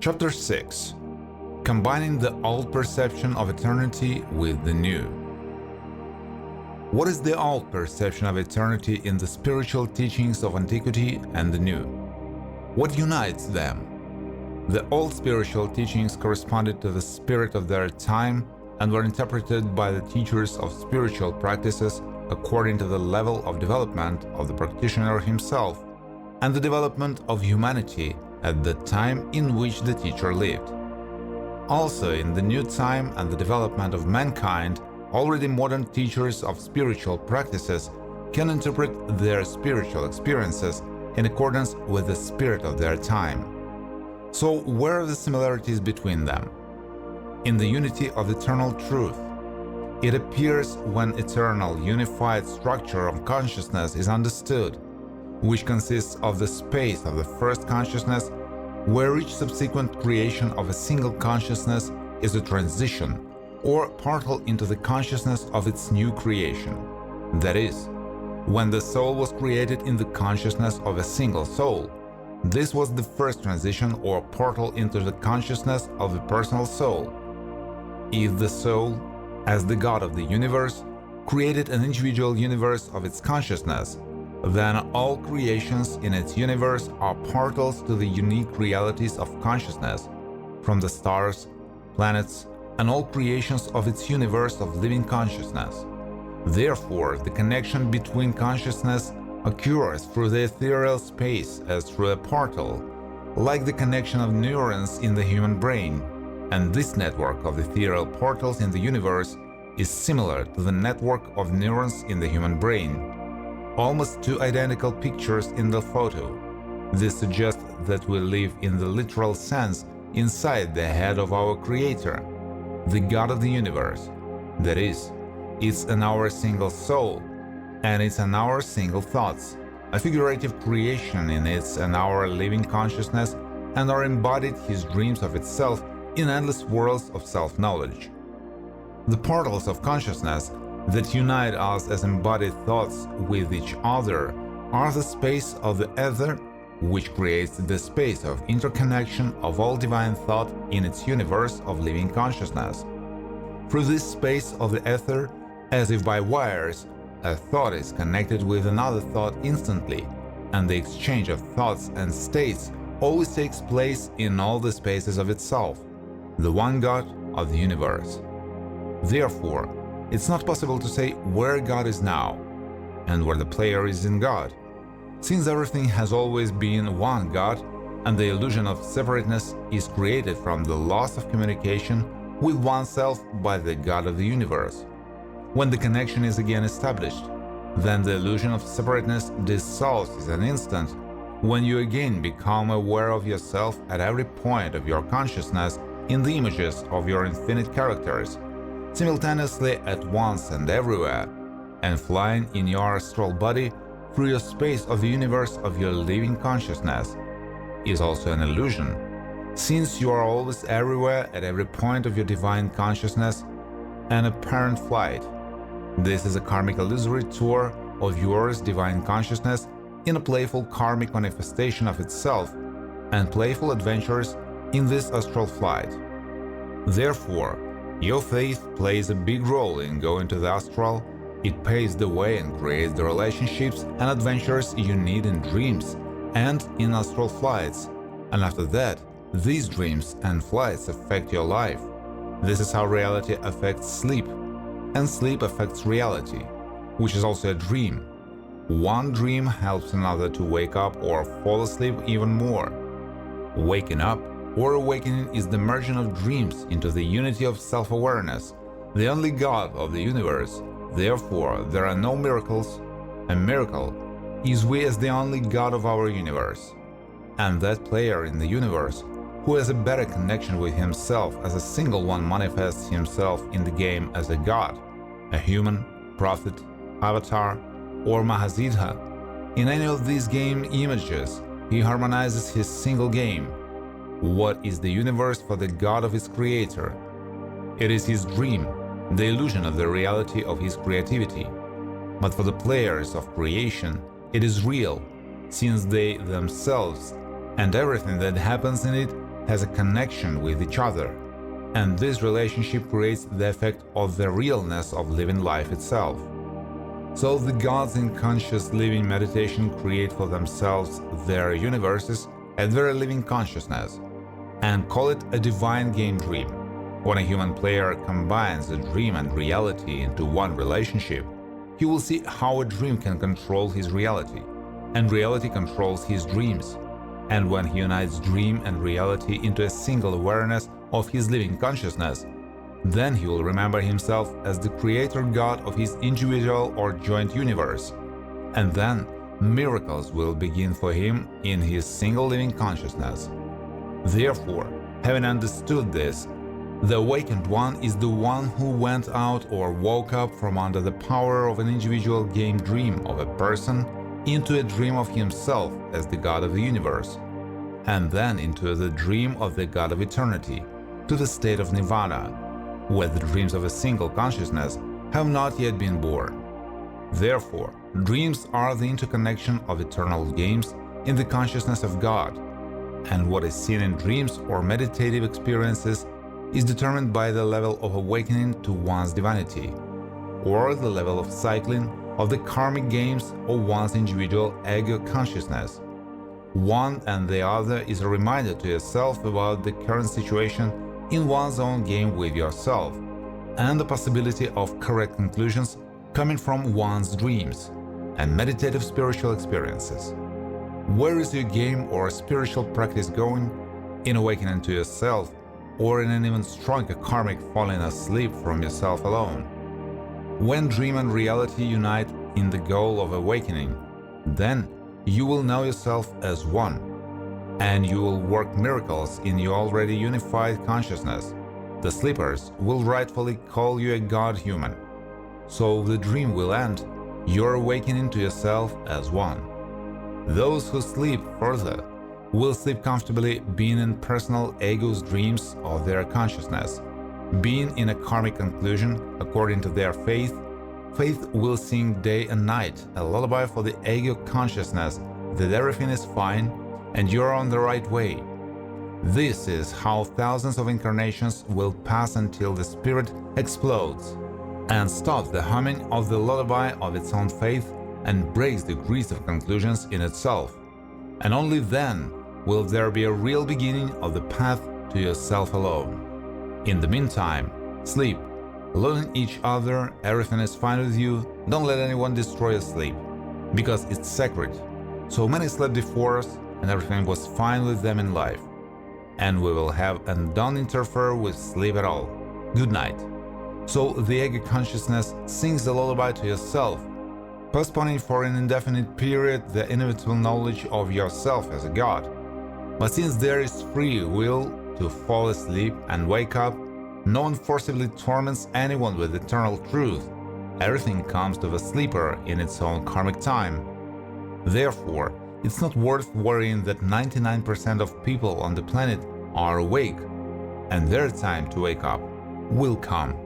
Chapter 6. Combining the old perception of eternity with the new. What is the old perception of eternity in the spiritual teachings of antiquity and the new? What unites them? The old spiritual teachings corresponded to the spirit of their time and were interpreted by the teachers of spiritual practices according to the level of development of the practitioner himself and the development of humanity at the time in which the teacher lived. Also, in the new time and the development of mankind, already modern teachers of spiritual practices can interpret their spiritual experiences in accordance with the spirit of their time. So, where are the similarities between them? In the unity of eternal truth. It appears when eternal unified structure of consciousness is understood, which consists of the space of the first consciousness, where each subsequent creation of a single consciousness is a transition or portal into the consciousness of its new creation. That is, when the soul was created in the consciousness of a single soul, this was the first transition or portal into the consciousness of the personal soul. If the soul, as the God of the universe, created an individual universe of its consciousness, then all creations in its universe are portals to the unique realities of consciousness, from the stars, planets, and all creations of its universe of living consciousness. Therefore, the connection between consciousness occurs through the ethereal space as through a portal, like the connection of neurons in the human brain, and this network of ethereal portals in the universe is similar to the network of neurons in the human brain. Almost two identical pictures in the photo. This suggests that we live in the literal sense inside the head of our Creator, the God of the universe. That is, it's in our single soul, and it's in our single thoughts, a figurative creation in its and our living consciousness, and are embodied His dreams of itself in endless worlds of self-knowledge. The portals of consciousness that unite us as embodied thoughts with each other are the space of the ether, which creates the space of interconnection of all divine thought in its universe of living consciousness. Through this space of the ether, as if by wires, a thought is connected with another thought instantly, and the exchange of thoughts and states always takes place in all the spaces of itself, the one God of the universe. Therefore, it's not possible to say where God is now and where the player is in God, since everything has always been one God, and the illusion of separateness is created from the loss of communication with oneself by the God of the universe. When the connection is again established, then the illusion of separateness dissolves in an instant, when you again become aware of yourself at every point of your consciousness in the images of your infinite characters, simultaneously at once and everywhere, and flying in your astral body through your space of the universe of your living consciousness, is also an illusion, since you are always everywhere at every point of your divine consciousness, an apparent flight. This is a karmic illusory tour of yours divine consciousness in a playful karmic manifestation of itself, and playful adventures in this astral flight. Therefore, your faith plays a big role in going to the astral. It paves the way and creates the relationships and adventures you need in dreams and in astral flights. And after that, these dreams and flights affect your life. This is how reality affects sleep, and sleep affects reality, which is also a dream. One dream helps another to wake up or fall asleep even more. Waking up or awakening is the merging of dreams into the unity of self-awareness, the only God of the universe. Therefore, there are no miracles. A miracle is we as the only God of our universe. And that player in the universe, who has a better connection with himself as a single one, manifests himself in the game as a God, a human, prophet, avatar, or mahasiddha. In any of these game images, he harmonizes his single game. What is the universe for the God of its creator? It is his dream, the illusion of the reality of his creativity. But for the players of creation, it is real, since they themselves and everything that happens in it has a connection with each other, and this relationship creates the effect of the realness of living life itself. So the gods in conscious living meditation create for themselves their universes and their living consciousness, and call it a divine game dream. When a human player combines a dream and reality into one relationship, he will see how a dream can control his reality, and reality controls his dreams. And when he unites dream and reality into a single awareness of his living consciousness, then he will remember himself as the creator God of his individual or joint universe. And then miracles will begin for him in his single living consciousness. Therefore, having understood this, the awakened one is the one who went out or woke up from under the power of an individual game dream of a person into a dream of himself as the God of the universe, and then into the dream of the God of eternity, to the state of nirvana, where the dreams of a single consciousness have not yet been born. Therefore, dreams are the interconnection of eternal games in the consciousness of God, and what is seen in dreams or meditative experiences is determined by the level of awakening to one's divinity, or the level of cycling of the karmic games of one's individual ego consciousness. One and the other is a reminder to yourself about the current situation in one's own game with yourself, and the possibility of correct conclusions coming from one's dreams and meditative spiritual experiences. Where is your game or spiritual practice going? In awakening to yourself, or in an even stronger karmic falling asleep from yourself alone? When dream and reality unite in the goal of awakening, then you will know yourself as one, and you will work miracles in your already unified consciousness. The sleepers will rightfully call you a God human. So the dream will end, you're awakening to yourself as one. Those who sleep further will sleep comfortably, being in personal ego's dreams of their consciousness. Being in a karmic conclusion, according to their faith will sing day and night, a lullaby for the ego consciousness that everything is fine and you're on the right way. This is how thousands of incarnations will pass until the spirit explodes and stops the humming of the lullaby of its own faith and breaks the grease of conclusions in itself. And only then will there be a real beginning of the path to yourself alone. In the meantime, sleep, loving each other, everything is fine with you, don't let anyone destroy your sleep, because it's sacred. So many slept before us, and everything was fine with them in life. And we will have and don't interfere with sleep at all. Good night. So the ego consciousness sings the lullaby to yourself, postponing for an indefinite period the inevitable knowledge of yourself as a God. But since there is free will to fall asleep and wake up, no one forcibly torments anyone with eternal truth. Everything comes to the sleeper in its own karmic time. Therefore, it's not worth worrying that 99% of people on the planet are awake, and their time to wake up will come.